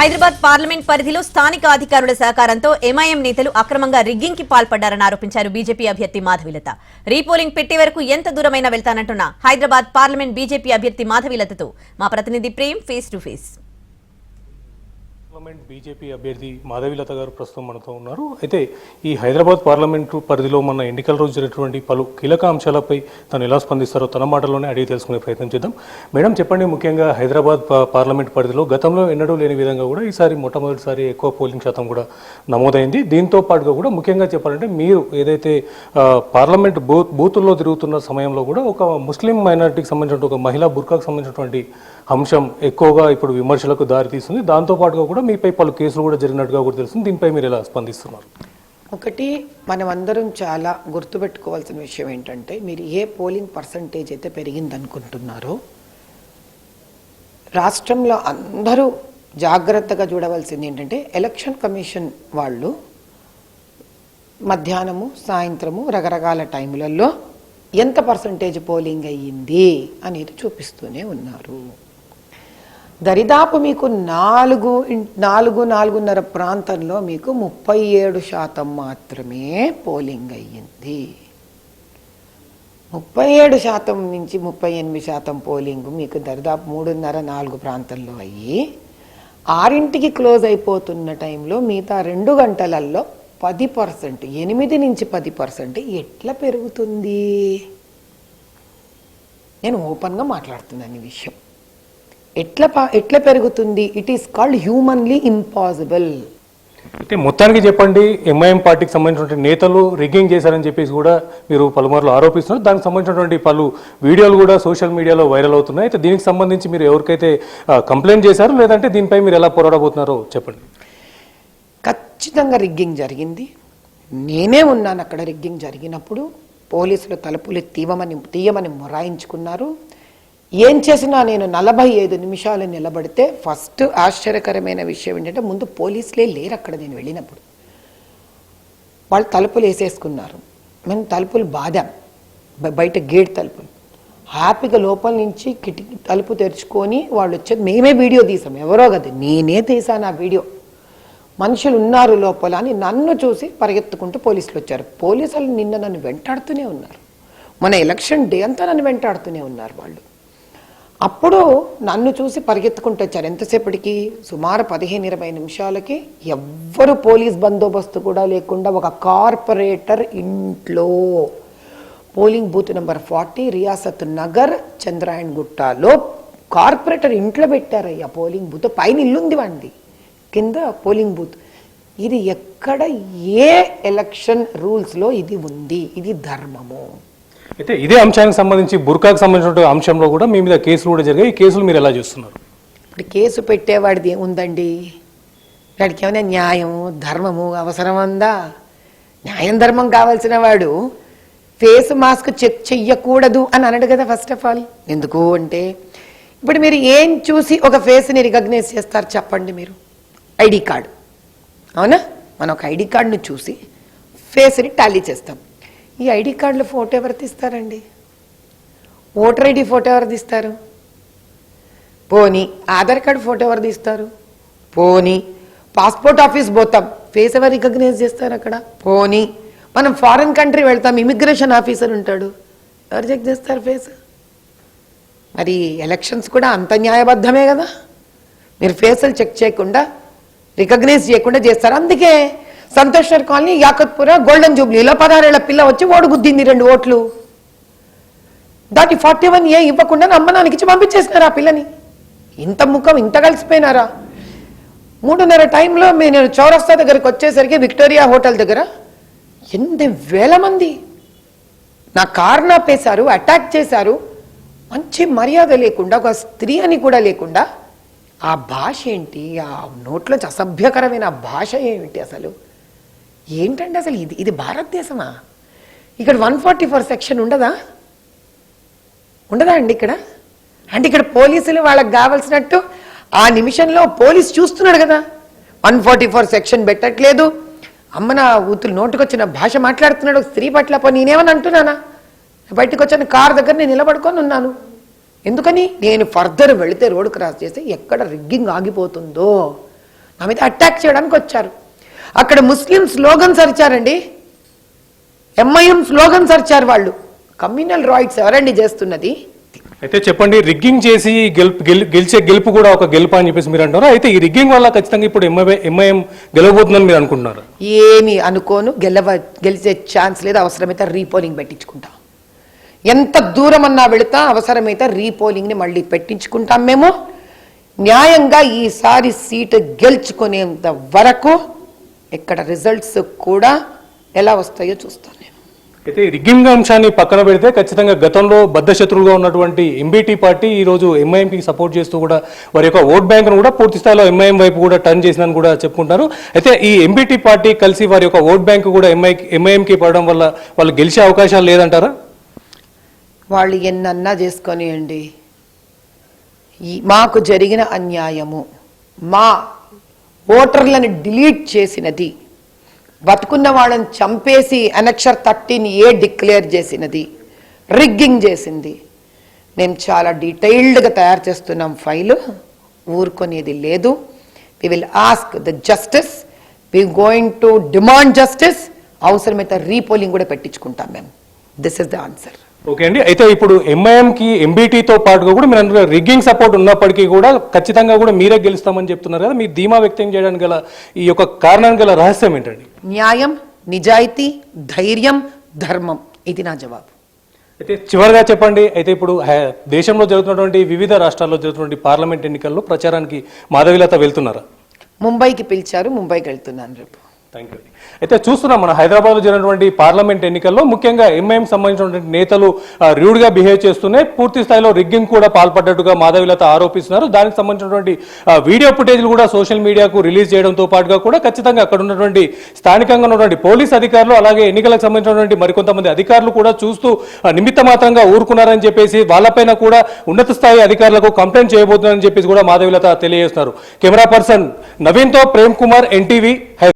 Hyderabad parliament పరిధిలో స్థానిక అధికారుల సహకారంతో ఎంఐఎం నేతలు అక్రమంగా రిగ్గింగ్ కి పాల్పడ్డారని ఆరోపించారు బీజేపీ అభ్యర్థి మాధవీలత. రీపోలింగ్ పెట్టే వరకు ఎంత దూరమైనా వెళ్తానంటున్న హైదరాబాద్ పార్లమెంట్ బీజేపీ అభ్యర్థి మాధవీలతతో మా ప్రతినిధి Prem face to face. Parliament BJP అభ్యర్థి మాధవీలత గారు ప్రస్తుతం మనతో ఉన్నారు. అయితే ఈ హైదరాబాద్ పార్లమెంటు పరిధిలో మన ఎన్నికల రోజు జరిగినటువంటి పలు కీలక అంశాలపై తను ఎలా స్పందిస్తారో తన మాటల్లోనే అడిగి తెలుసుకునే ప్రయత్నం చేద్దాం. మేడం చెప్పండి, ముఖ్యంగా హైదరాబాద్ పార్లమెంట్ పరిధిలో గతంలో ఎన్నడూ లేని విధంగా కూడా ఈసారి మొట్టమొదటిసారి ఎక్కువ పోలింగ్ శాతం కూడా నమోదైంది. దీంతో పాటుగా కూడా ముఖ్యంగా చెప్పాలంటే మీరు ఏదైతే పార్లమెంట్ బూతుల్లో తిరుగుతున్న సమయంలో కూడా ఒక ముస్లిం మైనారిటీకి సంబంధించిన ఒక మహిళా బుర్కాకు సంబంధించినటువంటి అంశం ఎక్కువగా ఇప్పుడు విమర్శలకు దారితీస్తుంది. దాంతోపాటుగా కూడా మీపై పలు కేసులు కూడా జరిగినట్టుగా కూడా తెలుస్తుంది. దీనిపై మీరు ఎలా స్పందిస్తున్నారు? ఒకటి, మనం అందరం చాలా గుర్తుపెట్టుకోవాల్సిన విషయం ఏంటంటే, మీరు ఏ పోలింగ్ పర్సంటేజ్ అయితే పెరిగిందనుకుంటున్నారో రాష్ట్రంలో అందరూ జాగ్రత్తగా చూడవలసింది ఏంటంటే, ఎలక్షన్ కమిషన్ వాళ్ళు మధ్యాహ్నము సాయంత్రము రకరకాల టైములలో ఎంత పర్సంటేజ్ పోలింగ్ అయ్యింది అనేది చూపిస్తూనే ఉన్నారు. దరిదాపు మీకు 4-4.5 ప్రాంతంలో మీకు 37% మాత్రమే పోలింగ్ అయ్యింది. 37% నుంచి 38% పోలింగ్ మీకు దరిదాపు 3.5-4 ప్రాంతంలో అయ్యి 6ంటికి క్లోజ్ అయిపోతున్న టైంలో మిగతా 2 గంటలలో 10%, 8 నుంచి 10% ఎట్లా పెరుగుతుంది? నేను ఓపెన్గా మాట్లాడుతున్నాను ఈ విషయం. ఎట్లా పెరుగుతుంది? It is called humanly impossible. అయితే మొత్తానికి చెప్పండి, ఎంఐఎం పార్టీకి సంబంధించినటువంటి నేతలు రిగ్గింగ్ చేశారని చెప్పేసి కూడా మీరు పలుమార్లు ఆరోపిస్తున్నారు. దానికి సంబంధించినటువంటి పలు వీడియోలు కూడా సోషల్ మీడియాలో వైరల్ అవుతున్నాయి. అయితే దీనికి సంబంధించి మీరు ఎవరికైతే కంప్లైంట్ చేశారో లేదంటే దీనిపై మీరు ఎలా పోరాడబోతున్నారో చెప్పండి. ఖచ్చితంగా రిగ్గింగ్ జరిగింది. నేనే ఉన్నాను అక్కడ. రిగ్గింగ్ జరిగినప్పుడు పోలీసులు తలుపులు తీయమని మొరాయించుకున్నారు. ఏం చేసినా నేను 45 నిమిషాలు నిలబడితే, ఫస్ట్ ఆశ్చర్యకరమైన విషయం ఏంటంటే, ముందు పోలీసులే లేరు అక్కడ. నేను వెళ్ళినప్పుడు వాళ్ళు తలుపులు వేసేసుకున్నారు. మేము తలుపులు బాదాం, బయట గేట్ తలుపులు. హ్యాపీగా లోపల నుంచి కిటికీ తలుపు తెరుచుకొని వాళ్ళు వచ్చేది మేమే వీడియో తీసాం. ఎవరో కదా, నేనే తీసాను ఆ వీడియో. మనుషులు ఉన్నారు లోపల అని నన్ను చూసి పరిగెత్తుకుంటూ పోలీసులు వచ్చారు. పోలీసులు నిన్న నన్ను వెంటాడుతూనే ఉన్నారు. మన ఎలక్షన్ డే అంతా నన్ను వెంటాడుతూనే ఉన్నారు వాళ్ళు. అప్పుడు నన్ను చూసి పరిగెత్తుకుంటూ వచ్చారు. ఎంతసేపటికి? సుమారు 15-20 నిమిషాలకి. ఎవ్వరు పోలీస్ బందోబస్తు కూడా లేకుండా ఒక కార్పొరేటర్ ఇంట్లో, polling booth number 40 Riyasat Nagar Chandrayan గుట్టలో కార్పొరేటర్ ఇంట్లో పెట్టారయ్యా పోలింగ్ బూత్. పైన ఇల్లుంది వాడిది, కింద పోలింగ్ బూత్. ఇది ఎక్కడ, ఏ ఎలక్షన్ రూల్స్లో ఇది ఉంది? ఇది ధర్మము. అయితే ఇదే అంశానికి సంబంధించి బుర్కాకు సంబంధించిన అంశంలో కూడా మీ మీద కేసులు కూడా జరిగాయి. ఈ కేసులు మీరు ఎలా చూస్తున్నారు? ఇప్పుడు కేసు పెట్టేవాడిది ఏముందండి? వాడికి ఏమైనా న్యాయము ధర్మము అవసరం ఉందా? న్యాయం ధర్మం కావాల్సిన వాడు ఫేస్ మాస్క్ చెక్ చెయ్యకూడదు అని అనడు కదా ఫస్ట్ ఆఫ్ ఆల్. ఎందుకు అంటే, ఇప్పుడు మీరు ఏం చూసి ఒక ఫేస్ని రికగ్నైజ్ చేస్తారు చెప్పండి? మీరు ఐడి కార్డు, అవునా? మనం ఒక ఐడి కార్డును చూసి ఫేస్ని టాలీ చేస్తాం. ఈ ఐడి కార్డులో ఫోటో ఎవరు తీస్తారండి? ఓటర్ ఐడి ఫోటో ఎవరు తీస్తారు? పోనీ ఆధార్ కార్డు ఫోటో ఎవరు తీస్తారు? పోనీ పాస్పోర్ట్ ఆఫీస్ పోతాం, ఫేస్ ఎవరు రికగ్నైజ్ చేస్తారు అక్కడ? పోనీ మనం ఫారిన్ కంట్రీ వెళ్తాం, ఇమిగ్రేషన్ ఆఫీసర్ ఉంటాడు, ఎవరు చెక్ చేస్తారు ఫేస్? మరి ఎలక్షన్స్ కూడా అంత న్యాయబద్ధమే కదా. మీరు ఫేసులు చెక్ చేయకుండా, రికగ్నైజ్ చేయకుండా చేస్తారు. అందుకే సంతోష్నగర్ కాలనీ, యాకత్పుర, గోల్డెన్ జూబ్లీలో 16 ఏళ్ల పిల్ల వచ్చి ఓటు గుద్దింది 2 ఓట్లు. దాటి 41A ఇవ్వకుండా అమ్మనానికి ఇచ్చి పంపించేసినారు ఆ పిల్లని. ఇంత ముఖం, ఇంత కలిసిపోయినారా? 3:30 టైంలో నేను చౌరస్తా దగ్గరికి వచ్చేసరికి విక్టోరియా హోటల్ దగ్గర 8,000 మంది నా కారు నాపేశారు, అటాక్ చేశారు. మంచి మర్యాద లేకుండా, ఒక స్త్రీ అని కూడా లేకుండా. ఆ భాష ఏంటి? ఆ నోట్లోంచి అసభ్యకరమైన భాష ఏమిటి అసలు? ఏంటంటే అసలు ఇది భారతదేశమా? ఇక్కడ 144 సెక్షన్ ఉండదా అండి ఇక్కడ? అంటే ఇక్కడ పోలీసులు వాళ్ళకి కావాల్సినట్టు ఆ నిమిషంలో పోలీసు చూస్తున్నాడు కదా, 144 సెక్షన్ పెట్టట్లేదు. అమ్మ నా ఊతులు నోటుకొచ్చిన భాష మాట్లాడుతున్నాడు స్త్రీ పట్ల. పో నేనేమని అంటున్నానా? బయటకు వచ్చాను, కారు దగ్గర నేను నిలబడుకొని ఉన్నాను. ఎందుకని? నేను ఫర్దర్ వెళితే రోడ్ క్రాస్ చేస్తే ఎక్కడ రిగ్గింగ్ ఆగిపోతుందో ఆమె అటాక్ చేయడానికి వచ్చారు. అక్కడ ముస్లిం స్లోగన్స్ అరిచారండి, ఎంఐఎం స్లోగన్స్ అరిచారు వాళ్ళు. కమ్యూనల్ రైట్స్ ఎవరండి చేస్తున్నది? అయితే చెప్పండి, రిగ్గింగ్ చేసి గెలిచే గెలుపు కూడా ఒక గెలుపు అని చెప్పేసి మీరు అంటారు. అయితే ఈ రిగ్గింగ్ వల్ల ఖచ్చితంగా ఇప్పుడు ఎంఐఎం గెలవబోతుందని మీరు అనుకుంటున్నారు? ఏమి అనుకోను, గెలిచే ఛాన్స్ లేదు. అవసరమైతే రీపోలింగ్ పెట్టించుకుంటాం. ఎంత దూరం అన్నా వెళుతా, అవసరమైతే రీపోలింగ్ని మళ్ళీ పెట్టించుకుంటాం. మేము న్యాయంగా ఈసారి సీటు గెలుచుకునేంత వరకు ఇక్కడ రిజల్ట్స్ కూడా ఎలా వస్తాయో చూస్తాను నేను. అయితే రిగ్గింగ్ అంశాన్ని పక్కన పెడితే ఖచ్చితంగా గతంలో బద్ధశత్రువుగా ఉన్నటువంటి ఎంబీటీ పార్టీ ఈ రోజు ఎంఐఎంకి సపోర్ట్ చేస్తూ కూడా వారి యొక్క ఓట్ బ్యాంక్ను కూడా పూర్తి స్థాయిలో ఎంఐఎం వైపు కూడా టర్న్ చేసిందని కూడా చెప్పుకుంటారు. అయితే ఈ ఎంబీటీ పార్టీ కలిసి వారి యొక్క ఓట్ బ్యాంక్ కూడా ఎంఐఎంకి పడడం వల్ల వాళ్ళు గెలిచే అవకాశాలు లేదంటారా? వాళ్ళు ఎన్నన్నా చేసుకొనియండి, మాకు జరిగిన అన్యాయము, మా ఓటర్లను డిలీట్ చేసినది, బతుకున్న వాళ్ళని చంపేసి అనక్షర్ 13A డిక్లేర్ చేసినది, రిగ్గింగ్ చేసింది. మేము చాలా డీటెయిల్డ్గా తయారు చేస్తున్నాం ఫైలు, ఊరుకునేది లేదు. We will ask the justice, we going to demand justice. అవసరమైతే రీపోలింగ్ కూడా పెట్టించుకుంటాం మేము. This is the answer. Okay అండి. అయితే ఇప్పుడు ఎంఐఎంకి ఎంబీటీతో పాటుగా కూడా మీరు అందులో రిగ్గింగ్ సపోర్ట్ ఉన్నప్పటికీ కూడా ఖచ్చితంగా కూడా మీరే గెలుస్తామని చెప్తున్నారు కదా, మీ ధీమా వ్యక్తం చేయడానికి గల ఈ యొక్క కారణానికి గల రహస్యం ఏంటండి? న్యాయం, నిజాయితీ, ధైర్యం, ధర్మం. ఇది నా జవాబు. అయితే చివరిగా చెప్పండి, అయితే ఇప్పుడు దేశంలో జరుగుతున్నటువంటి వివిధ రాష్ట్రాల్లో జరుగుతున్నటువంటి పార్లమెంట్ ఎన్నికల్లో ప్రచారానికి మాధవీలత వెళ్తున్నారా? ముంబైకి పిలిచారు, ముంబైకి వెళ్తున్నాను రేపు. Thank you. అయితే చూస్తున్నాం మన హైదరాబాద్లో జరిగినటువంటి పార్లమెంట్ ఎన్నికల్లో ముఖ్యంగా ఎంఐఎం సంబంధించినటువంటి నేతలు రూడ్గా బిహేవ్ చేస్తూనే పూర్తి స్థాయిలో రిగ్గింగ్ కూడా పాల్పడ్డట్టుగా మాధవీలత ఆరోపిస్తున్నారు. దానికి సంబంధించినటువంటి వీడియో ఫుటేజ్లు కూడా సోషల్ మీడియాకు రిలీజ్ చేయడంతో పాటుగా కూడా ఖచ్చితంగా అక్కడ ఉన్నటువంటి స్థానికంగా ఉన్నటువంటి పోలీస్ అధికారులు అలాగే ఎన్నికలకు సంబంధించినటువంటి మరికొంతమంది అధికారులు కూడా చూస్తూ నిమిత్త మాత్రంగా ఊరుకున్నారని చెప్పేసి వాళ్ళపైన కూడా ఉన్నత స్థాయి అధికారులకు కంప్లైంట్ చేయబోతున్నారని చెప్పేసి కూడా మాధవీలత తెలియజేస్తున్నారు. కెమెరా పర్సన్ నవీన్తో ప్రేమ్ కుమార్, ఎన్టీవీ.